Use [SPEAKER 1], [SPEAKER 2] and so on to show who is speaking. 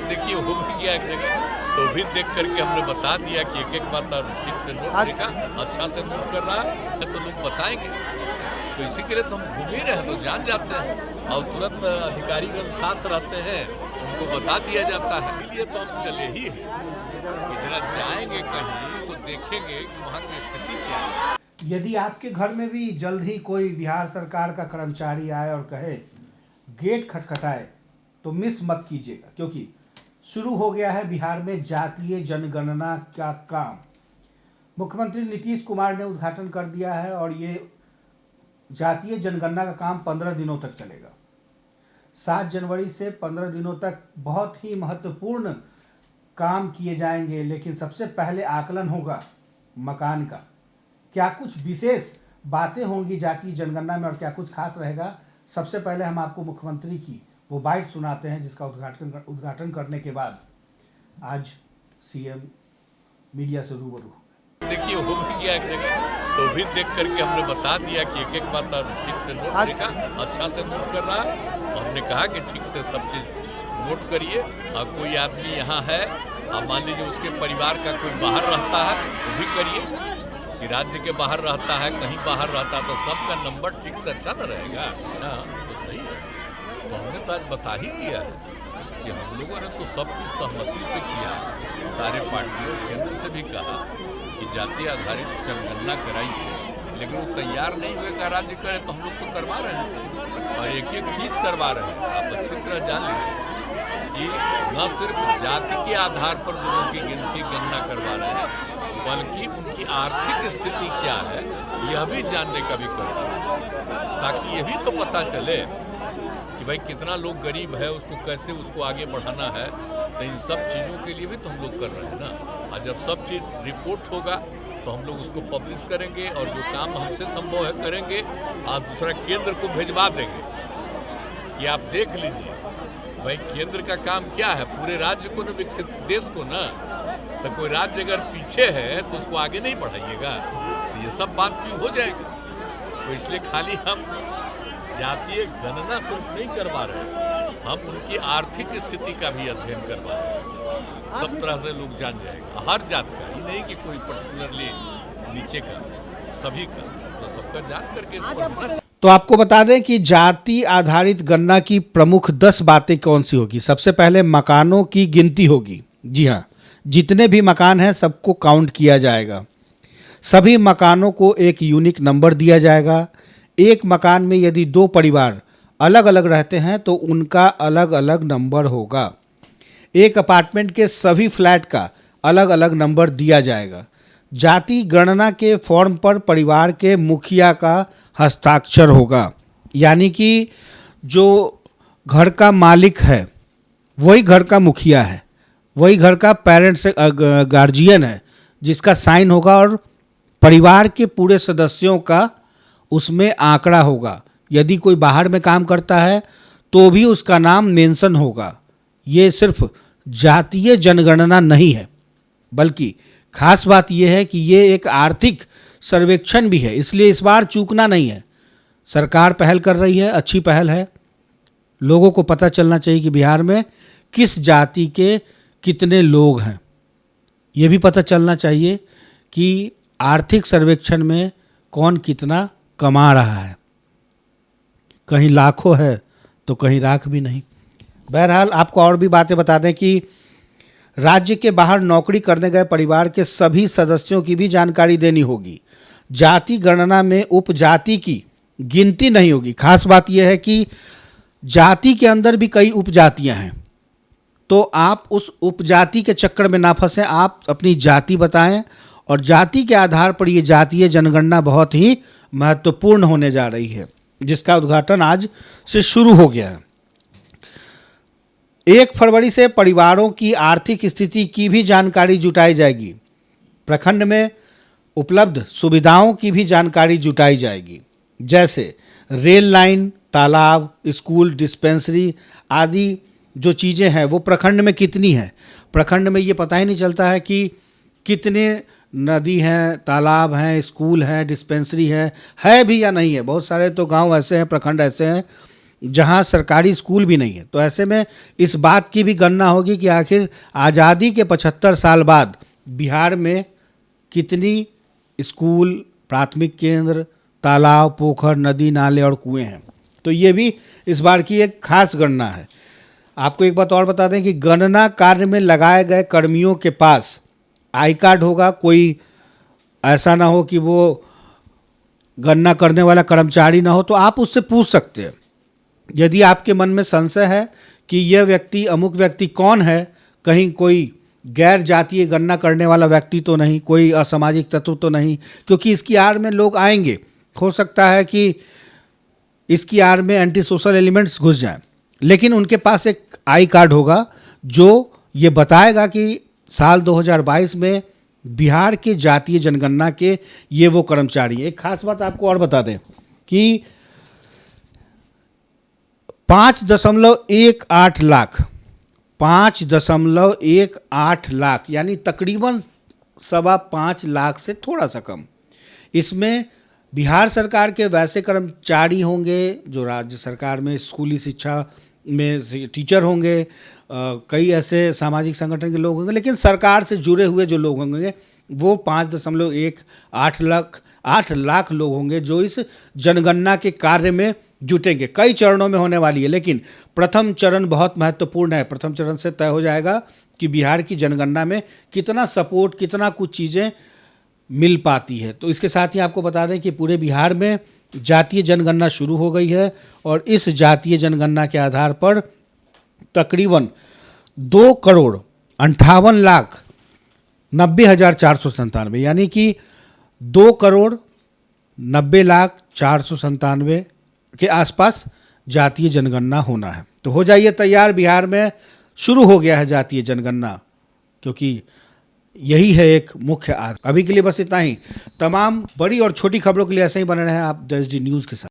[SPEAKER 1] देखिए हो भी गया एक जगह, तो भी देख करके हमने बता दिया कि एक एक बात ठीक से नोट करेगा, अच्छा से नोट कर रहा है तो लोग बताएंगे। तो इसी के लिए तो हम घूम ही रहे हैं, तो जान जाते हैं और तुरंत अधिकारीगण साथ रहते हैं, उनको बता दिया जाता है। इसलिए तो हम चले ही हैं कि जरा जाएंगे कहीं तो देखेंगे कि वहाँ की स्थिति क्या है।
[SPEAKER 2] यदि आपके घर में भी जल्द ही कोई बिहार सरकार का कर्मचारी आए और कहे गेट खटखटाए तो मिस मत कीजिएगा, क्योंकि शुरू हो गया है बिहार में जातीय जनगणना का काम। मुख्यमंत्री नीतीश कुमार ने उद्घाटन कर दिया है और ये जातीय जनगणना का काम 15 दिनों तक चलेगा। 7 जनवरी से 15 दिनों तक बहुत ही महत्वपूर्ण काम किए जाएंगे, लेकिन सबसे पहले आकलन होगा मकान का। क्या कुछ विशेष बातें होंगी जातीय जनगणना में और क्या कुछ खास रहेगा, सबसे पहले हम आपको मुख्यमंत्री की वो बाइट सुनाते हैं जिसका उद्घाटन करने के बाद आज सीएम मीडिया से रूबरू हुए।
[SPEAKER 1] देखिए हो भी गया एक जगह, तो भी देख करके हमने बता दिया कि एक एक बात ठीक से नोट करेगा, अच्छा से नोट कर रहा है। और हमने कहा कि ठीक से सब चीज़ नोट करिए। और कोई आदमी यहाँ है, अब मान लीजिए उसके परिवार का कोई बाहर रहता है वो भी करिए, कि राज्य के बाहर रहता है, कहीं बाहर रहता है, तो सबका नंबर ठीक से अच्छा न रहेगा। हाँ तो सही है। तो हमने तो आज बता ही दिया है कि हम लोगों ने तो सबकी सहमति से किया, सारे पार्टियों केंद्र से भी कहा कि जातीय आधारित जनगणना कराइए, लेकिन वो तैयार नहीं हुए का राज्य करे, तो हम लोग तो करवा रहे हैं और एक एक चीज़ करवा रहे हैं। आप अच्छी तरह जान लीजिए कि न सिर्फ जाति के आधार पर लोगों की गिनती गणना करवा रहे हैं, बल्कि उनकी आर्थिक स्थिति क्या है यह भी जानने का भी कर रहे हैं, ताकि ये भी तो पता चले कि भाई कितना लोग गरीब है, उसको कैसे उसको आगे बढ़ाना है। तो इन सब चीज़ों के लिए भी तो हम लोग कर रहे हैं ना। और जब सब चीज़ रिपोर्ट होगा तो हम लोग उसको पब्लिश करेंगे और जो काम हमसे संभव है करेंगे और दूसरा केंद्र को भेजवा देंगे कि आप देख लीजिए भाई केंद्र का काम क्या है, पूरे राज्य को न, विकसित देश को ना। तो कोई राज्य अगर पीछे है तो उसको आगे नहीं बढ़ाइएगा, तो ये सब बात क्यों हो जाएगा। तो इसलिए खाली हम जातीय गणना सिर्फ नहीं करवा रहे, हम उनकी आर्थिक स्थिति का भी अध्ययन करवा रहे हैं। सब तरह से लोग जान जाएगा, हर जात का, ये नहीं कि कोई पर्टिकुलरली नीचे का, सभी का, तो सबका जान करके इसको।
[SPEAKER 2] तो आपको बता दें कि जाति आधारित गणना की प्रमुख 10 बातें कौन सी होगी। सबसे पहले मकानों की गिनती होगी। जी हाँ, जितने भी मकान हैं सबको काउंट किया जाएगा। सभी मकानों को एक यूनिक नंबर दिया जाएगा। एक मकान में यदि 2 परिवार अलग अलग रहते हैं तो उनका अलग अलग नंबर होगा। एक अपार्टमेंट के सभी फ्लैट का अलग अलग नंबर दिया जाएगा। जाति गणना के फॉर्म पर परिवार के मुखिया का हस्ताक्षर होगा, यानी कि जो घर का मालिक है वही घर का मुखिया है, वही घर का पेरेंट्स गार्जियन है जिसका साइन होगा और परिवार के पूरे सदस्यों का उसमें आंकड़ा होगा। यदि कोई बाहर में काम करता है तो भी उसका नाम मेंशन होगा। ये सिर्फ जातीय जनगणना नहीं है, बल्कि खास बात यह है कि ये एक आर्थिक सर्वेक्षण भी है, इसलिए इस बार चूकना नहीं है। सरकार पहल कर रही है, अच्छी पहल है। लोगों को पता चलना चाहिए कि बिहार में किस जाति के कितने लोग हैं। ये भी पता चलना चाहिए कि आर्थिक सर्वेक्षण में कौन कितना कमा रहा है। कहीं लाखों है तो कहीं लाख भी नहीं। बहरहाल आपको और भी बातें बता दें कि राज्य के बाहर नौकरी करने गए परिवार के सभी सदस्यों की भी जानकारी देनी होगी। जाति गणना में उपजाति की गिनती नहीं होगी। खास बात यह है कि जाति के अंदर भी कई उपजातियां हैं, तो आप उस उपजाति के चक्कर में ना फंसें। आप अपनी जाति बताएं और जाति के आधार पर ये जातीय जनगणना बहुत ही महत्वपूर्ण होने जा रही है, जिसका उद्घाटन आज से शुरू हो गया है। 1 फरवरी से परिवारों की आर्थिक स्थिति की भी जानकारी जुटाई जाएगी। प्रखंड में उपलब्ध सुविधाओं की भी जानकारी जुटाई जाएगी, जैसे रेल लाइन, तालाब, स्कूल, डिस्पेंसरी आदि जो चीज़ें हैं वो प्रखंड में कितनी हैं। प्रखंड में ये पता ही नहीं चलता है कि कितने नदी हैं, तालाब हैं, स्कूल हैं, डिस्पेंसरी है भी या नहीं है। बहुत सारे तो गांव ऐसे हैं, प्रखंड ऐसे हैं जहां सरकारी स्कूल भी नहीं है। तो ऐसे में इस बात की भी गणना होगी कि आखिर आज़ादी के 75 साल बाद बिहार में कितनी स्कूल, प्राथमिक केंद्र, तालाब, पोखर, नदी, नाले और कुएं हैं। तो ये भी इस बार की एक खास गणना है। आपको एक बात और बता दें कि गणना कार्य में लगाए गए कर्मियों के पास आई कार्ड होगा। कोई ऐसा ना हो कि वो गणना करने वाला कर्मचारी ना हो, तो आप उससे पूछ सकते हैं। यदि आपके मन में संशय है कि यह व्यक्ति, अमुक व्यक्ति कौन है, कहीं कोई गैर जातीय गणना करने वाला व्यक्ति तो नहीं, कोई असामाजिक तत्व तो नहीं, क्योंकि इसकी आड़ में लोग आएंगे। हो सकता है कि इसकी आड़ में एंटी सोशल एलिमेंट्स घुस जाएं, लेकिन उनके पास एक आई कार्ड होगा जो ये बताएगा कि साल 2022 में बिहार के जातीय जनगणना के ये वो कर्मचारी। एक खास बात आपको और बता दें कि 5.18 लाख 5.18 लाख यानी तकरीबन 5.25 लाख से थोड़ा सा कम, इसमें बिहार सरकार के वैसे कर्मचारी होंगे जो राज्य सरकार में स्कूली शिक्षा में टीचर होंगे, कई ऐसे सामाजिक संगठन के लोग होंगे, लेकिन सरकार से जुड़े हुए जो लोग होंगे वो 5.8 लाख लोग होंगे जो इस जनगणना के कार्य में जुटेंगे। कई चरणों में होने वाली है, लेकिन प्रथम चरण बहुत महत्वपूर्ण है। प्रथम चरण से तय हो जाएगा कि बिहार की जनगणना में कितना सपोर्ट, कितना कुछ चीज़ें मिल पाती है। तो इसके साथ ही आपको बता दें कि पूरे बिहार में जातीय जनगणना शुरू हो गई है और इस जातीय जनगणना के आधार पर तकरीबन 2,58,90,497 यानी कि 2,90,497 के आसपास जातीय जनगणना होना है। तो हो जाइए तैयार, बिहार में शुरू हो गया है जातीय जनगणना, क्योंकि यही है एक मुख्य आधार। अभी के लिए बस इतना ही। तमाम बड़ी और छोटी खबरों के लिए ऐसे ही बने रहें आप द एसडी न्यूज़ के साथ।